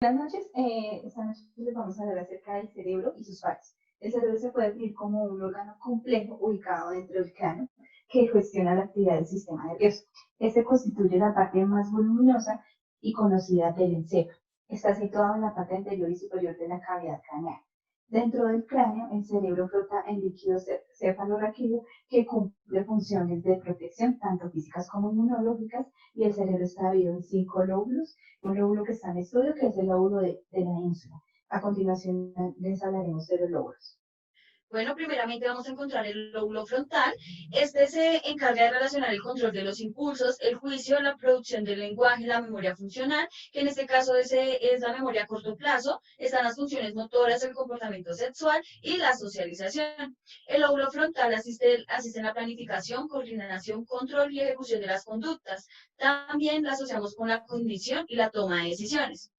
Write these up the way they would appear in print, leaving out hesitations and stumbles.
Buenas noches. Esta noche les vamos a hablar acerca del cerebro y sus partes. El cerebro se puede definir como un órgano complejo ubicado dentro del cráneo que gestiona la actividad del sistema nervioso. Este constituye la parte más voluminosa y conocida del encéfalo. Está situado en la parte anterior y superior de la cavidad craneal. Dentro del cráneo, el cerebro flota en líquido cefalorraquídeo que cumple funciones de protección, tanto físicas como inmunológicas, y el cerebro está dividido en 5 lóbulos, un lóbulo que está en estudio, que es el lóbulo de la ínsula. A continuación les hablaremos de los lóbulos. Bueno, primeramente vamos a encontrar el lóbulo frontal. Este se encarga de relacionar el control de los impulsos, el juicio, la producción del lenguaje, la memoria funcional, que en este caso es la memoria a corto plazo, están las funciones motoras, el comportamiento sexual y la socialización. El lóbulo frontal asiste en la planificación, coordinación, control y ejecución de las conductas. También la asociamos con la cognición y la toma de decisiones.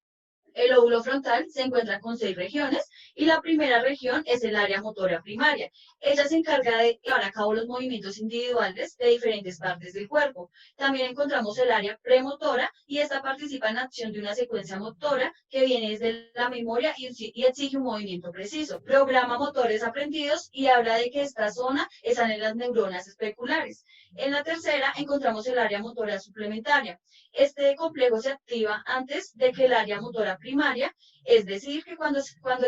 El lóbulo frontal se encuentra con 6 regiones y la primera región es el área motora primaria. Ella se encarga de llevar a cabo los movimientos individuales de diferentes partes del cuerpo. También encontramos el área premotora y esta participa en la acción de una secuencia motora que viene desde la memoria y exige un movimiento preciso. Programa motores aprendidos y habla de que esta zona están en las neuronas especulares. En la tercera encontramos el área motora suplementaria. Este complejo se activa antes de que el área motora primaria, es decir, que cuando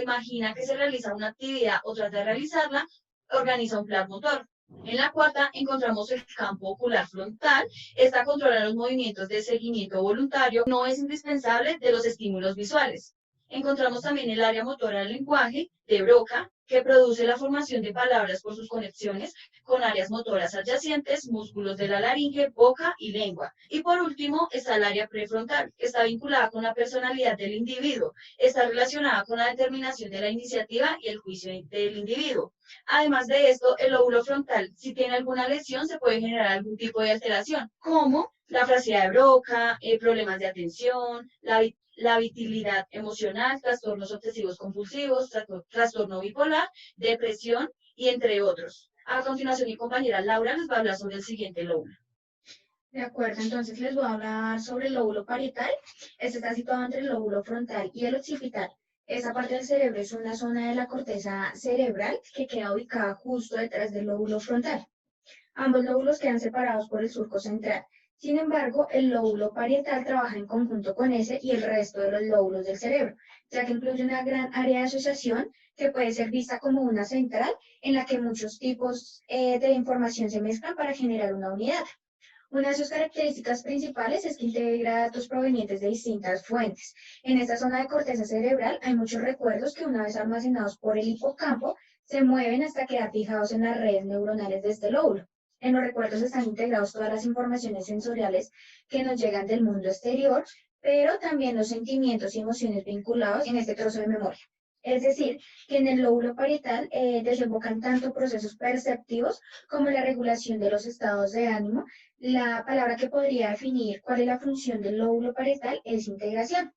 imagina que se realiza una actividad o trata de realizarla, organiza un plan motor. En la cuarta encontramos el campo ocular frontal. Esta controla los movimientos de seguimiento voluntario, no es indispensable de los estímulos visuales. Encontramos también el área motora del lenguaje de Broca, que produce la formación de palabras por sus conexiones con áreas motoras adyacentes, músculos de la laringe, boca y lengua. Y por último está el área prefrontal, que está vinculada con la personalidad del individuo, está relacionada con la determinación de la iniciativa y el juicio del individuo. Además de esto, el lóbulo frontal, si tiene alguna lesión, se puede generar algún tipo de alteración, como la flacidez de Broca, problemas de atención, la vitilidad emocional, trastornos obsesivos compulsivos, trastorno bipolar, depresión y entre otros. A continuación, mi compañera Laura les va a hablar sobre el siguiente lóbulo. De acuerdo, entonces les voy a hablar sobre el lóbulo parietal. Este está situado entre el lóbulo frontal y el occipital. Esa parte del cerebro es una zona de la corteza cerebral que queda ubicada justo detrás del lóbulo frontal. Ambos lóbulos quedan separados por el surco central. Sin embargo, el lóbulo parietal trabaja en conjunto con ese y el resto de los lóbulos del cerebro, ya que incluye una gran área de asociación que puede ser vista como una central en la que muchos tipos de información se mezclan para generar una unidad. Una de sus características principales es que integra datos provenientes de distintas fuentes. En esta zona de corteza cerebral hay muchos recuerdos que una vez almacenados por el hipocampo se mueven hasta quedar fijados en las redes neuronales de este lóbulo. En los recuerdos están integrados todas las informaciones sensoriales que nos llegan del mundo exterior, pero también los sentimientos y emociones vinculados en este trozo de memoria. Es decir, que en el lóbulo parietal desembocan tanto procesos perceptivos como la regulación de los estados de ánimo. La palabra que podría definir cuál es la función del lóbulo parietal es integración.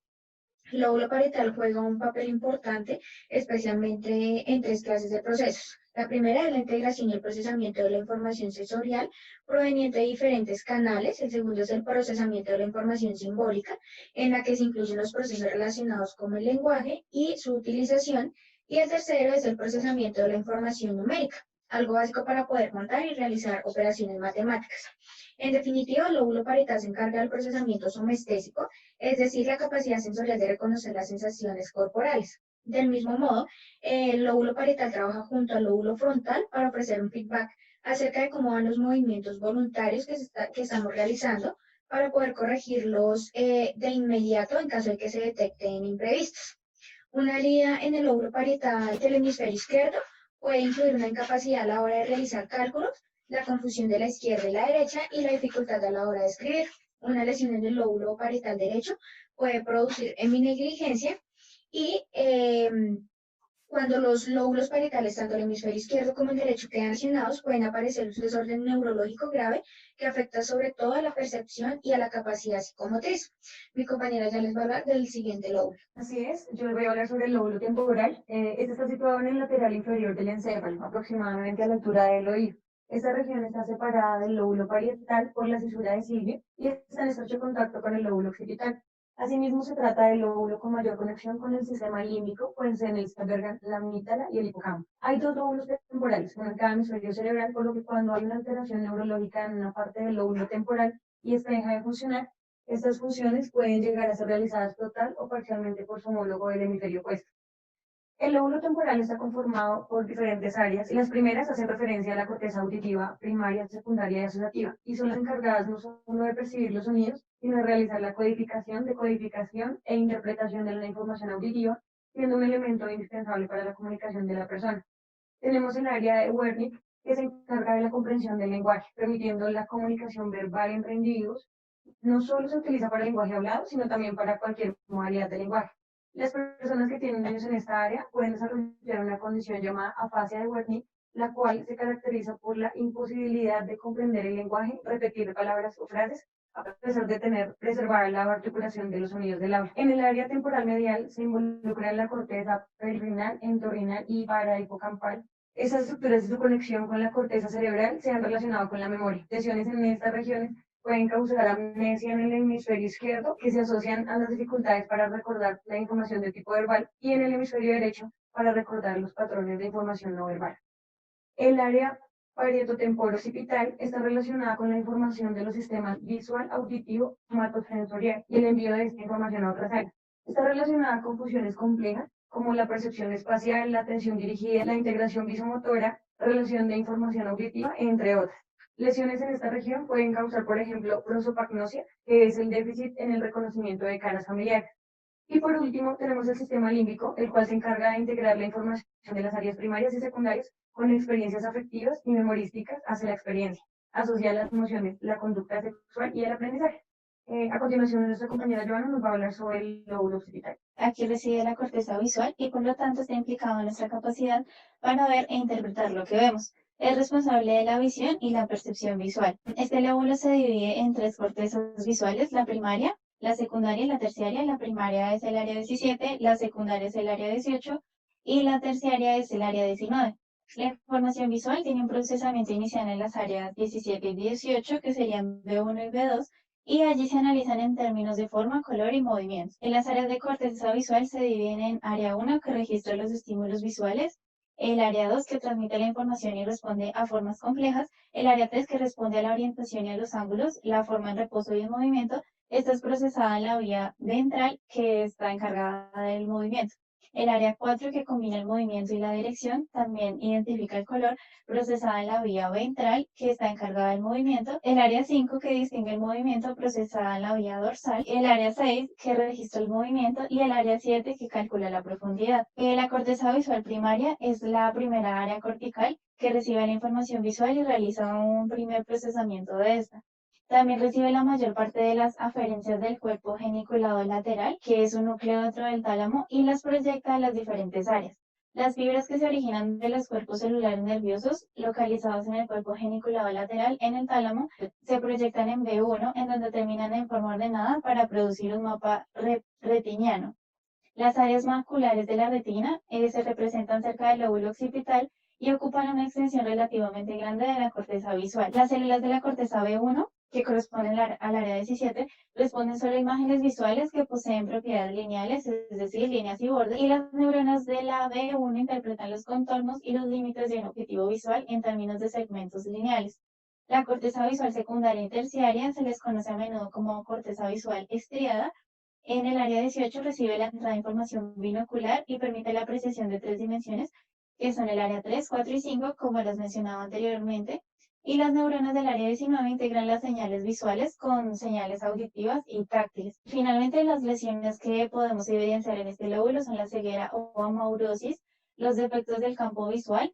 El lóbulo parietal juega un papel importante, especialmente en 3 clases de procesos. La primera es la integración y el procesamiento de la información sensorial proveniente de diferentes canales. El segundo es el procesamiento de la información simbólica, en la que se incluyen los procesos relacionados con el lenguaje y su utilización. Y el tercero es el procesamiento de la información numérica, algo básico para poder contar y realizar operaciones matemáticas. En definitiva, el lóbulo parietal se encarga del procesamiento somestésico, es decir, la capacidad sensorial de reconocer las sensaciones corporales. Del mismo modo, el lóbulo parietal trabaja junto al lóbulo frontal para ofrecer un feedback acerca de cómo van los movimientos voluntarios que estamos realizando para poder corregirlos de inmediato en caso de que se detecten imprevistos. Una herida en el lóbulo parietal del hemisferio izquierdo puede incluir una incapacidad a la hora de realizar cálculos, la confusión de la izquierda y la derecha y la dificultad a la hora de escribir. Una lesión en el lóbulo parietal derecho puede producir heminegligencia y cuando los lóbulos parietales, tanto el hemisferio izquierdo como el derecho, quedan lesionados, pueden aparecer un desorden neurológico grave que afecta sobre todo a la percepción y a la capacidad psicomotriz. Mi compañera ya les va a hablar del siguiente lóbulo. Así es, yo les voy a hablar sobre el lóbulo temporal. Este está situado en el lateral inferior del encéfalo, aproximadamente a la altura del oído. Esta región está separada del lóbulo parietal por la cisura de Silvio y está en estrecho contacto con el lóbulo occipital. Asimismo, se trata del lóbulo con mayor conexión con el sistema límbico, pues en el que albergan la amígdala y el hipocampo. Hay dos lóbulos temporales, uno en cada hemisferio cerebral, por lo que cuando hay una alteración neurológica en una parte del lóbulo temporal y esta deja de funcionar, estas funciones pueden llegar a ser realizadas total o parcialmente por su homólogo del hemisferio opuesto. El lóbulo temporal está conformado por diferentes áreas y las primeras hacen referencia a la corteza auditiva primaria, secundaria y asociativa y son las encargadas no solo de percibir los sonidos, sino de realizar la codificación, decodificación e interpretación de la información auditiva, siendo un elemento indispensable para la comunicación de la persona. Tenemos el área de Wernicke, que se encarga de la comprensión del lenguaje, permitiendo la comunicación verbal entre individuos. No solo se utiliza para el lenguaje hablado, sino también para cualquier modalidad de lenguaje. Las personas que tienen daños en esta área pueden desarrollar una condición llamada afasia de Wernicke, la cual se caracteriza por la imposibilidad de comprender el lenguaje, repetir palabras o frases, a pesar de tener preservada la articulación de los sonidos del habla. En el área temporal medial se involucra la corteza perirenal, entorrinal y parahipocampal. Esas estructuras de su conexión con la corteza cerebral se han relacionado con la memoria. Lesiones en estas regiones pueden causar amnesia en el hemisferio izquierdo, que se asocian a las dificultades para recordar la información de tipo verbal, y en el hemisferio derecho para recordar los patrones de información no verbal. El área parietotemporo-occipital está relacionada con la información de los sistemas visual, auditivo, somatosensorial y el envío de esta información a otras áreas. Está relacionada con funciones complejas como la percepción espacial, la atención dirigida, la integración visomotora, relación de información auditiva, entre otras. Lesiones en esta región pueden causar, por ejemplo, prosopagnosia, que es el déficit en el reconocimiento de caras familiares. Y por último, tenemos el sistema límbico, el cual se encarga de integrar la información de las áreas primarias y secundarias con experiencias afectivas y memorísticas hacia la experiencia, asocia las emociones, la conducta sexual y el aprendizaje. A continuación, nuestra compañera Joana nos va a hablar sobre el lóbulo occipital. Aquí reside la corteza visual y por lo tanto está implicado en nuestra capacidad para ver e interpretar lo que vemos. Es responsable de la visión y la percepción visual. Este lóbulo se divide en tres cortezas visuales, la primaria, la secundaria y la terciaria. La primaria es el área 17, la secundaria es el área 18 y la terciaria es el área 19. La información visual tiene un procesamiento inicial en las áreas 17 y 18, que serían B1 y B2, y allí se analizan en términos de forma, color y movimiento. En las áreas de corteza visual se dividen en área 1, que registra los estímulos visuales, el área 2, que transmite la información y responde a formas complejas, el área 3, que responde a la orientación y a los ángulos, la forma en reposo y el movimiento. Esta es procesada en la vía ventral, que está encargada del movimiento. El área 4, que combina el movimiento y la dirección, también identifica el color, procesada en la vía ventral, que está encargada del movimiento. El área 5, que distingue el movimiento, procesada en la vía dorsal. El área 6, que registra el movimiento. Y el área 7, que calcula la profundidad. La corteza visual primaria es la primera área cortical que recibe la información visual y realiza un primer procesamiento de esta. También recibe la mayor parte de las aferencias del cuerpo geniculado lateral, que es un núcleo dentro del tálamo, y las proyecta a las diferentes áreas. Las fibras que se originan de los cuerpos celulares nerviosos localizados en el cuerpo geniculado lateral en el tálamo se proyectan en B1, en donde terminan en forma ordenada para producir un mapa retiniano. Las áreas maculares de la retina se representan cerca del lóbulo occipital y ocupan una extensión relativamente grande de la corteza visual. Las células de la corteza B1, que corresponden al área 17, responden solo a imágenes visuales que poseen propiedades lineales, es decir, líneas y bordes, y las neuronas de la B1 interpretan los contornos y los límites de un objetivo visual en términos de segmentos lineales. La corteza visual secundaria y terciaria se les conoce a menudo como corteza visual estriada. En el área 18 recibe la entrada de información binocular y permite la apreciación de tres dimensiones, que son el área 3, 4 y 5, como las mencionaba anteriormente, y las neuronas del área 19 integran las señales visuales con señales auditivas y táctiles. Finalmente, las lesiones que podemos evidenciar en este lóbulo son la ceguera o amaurosis, los defectos del campo visual,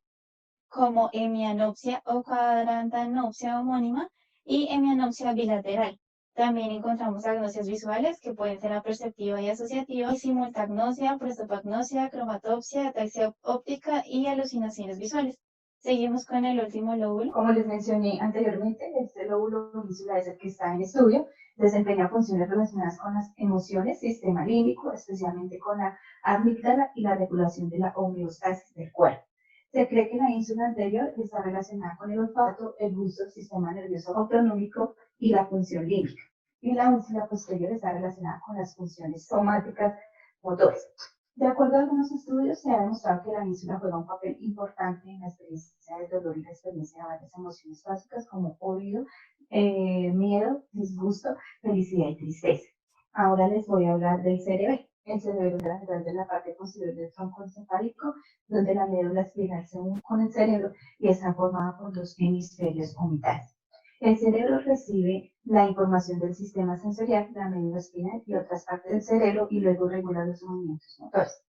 como hemianopsia o cuadrantanopsia homónima y hemianopsia bilateral. También encontramos agnosias visuales que pueden ser aperceptiva y asociativa, y simultagnosia, prosopagnosia, cromatopsia, ataxia óptica y alucinaciones visuales. Seguimos con el último lóbulo. Como les mencioné anteriormente, este lóbulo insular es el que está en estudio, desempeña funciones relacionadas con las emociones, sistema límbico, especialmente con la amígdala y la regulación de la homeostasis del cuerpo. Se cree que la ínsula anterior está relacionada con el olfato, el gusto, el sistema nervioso autonómico y la función límbica. y la únsula posterior está relacionada con las funciones somáticas motores. De acuerdo a algunos estudios, se ha demostrado que la ínsula juega un papel importante en la experiencia del dolor y la experiencia de varias emociones básicas como oído, miedo, disgusto, felicidad y tristeza. Ahora les voy a hablar del cerebelo. El cerebro es de la parte posterior del tronco encefálico, donde la médula espinal se une con el cerebro y está formada por dos hemisferios o mitades. El cerebro recibe la información del sistema sensorial, la médula espinal y otras partes del cerebro y luego regula los movimientos motores.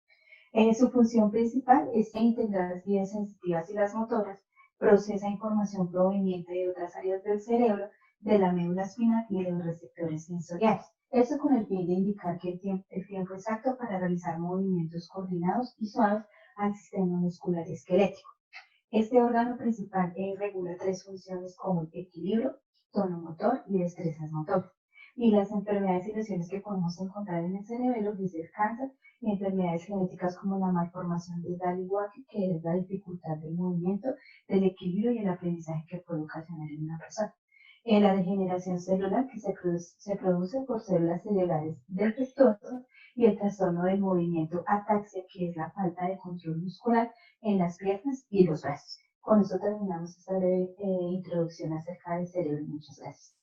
Su función principal es integrar las vías sensitivas y las motoras, procesa información proveniente de otras áreas del cerebro, de la médula espinal y de los receptores sensoriales. Esto con el fin de indicar que el tiempo exacto para realizar movimientos coordinados y suaves al sistema muscular esquelético. Este órgano principal regula tres funciones como el equilibrio, tono motor y destrezas motoras. Y las enfermedades y lesiones que podemos encontrar en el cerebelo, desde el cáncer y enfermedades genéticas como la malformación de Daly-Walker, que es la dificultad del movimiento, del equilibrio y el aprendizaje que puede ocasionar en una persona. La degeneración celular que se produce por células celulares defectuosas y el trastorno del movimiento ataxia, que es la falta de control muscular en las piernas y los brazos. Con esto terminamos esta breve introducción acerca del cerebro. Muchas gracias.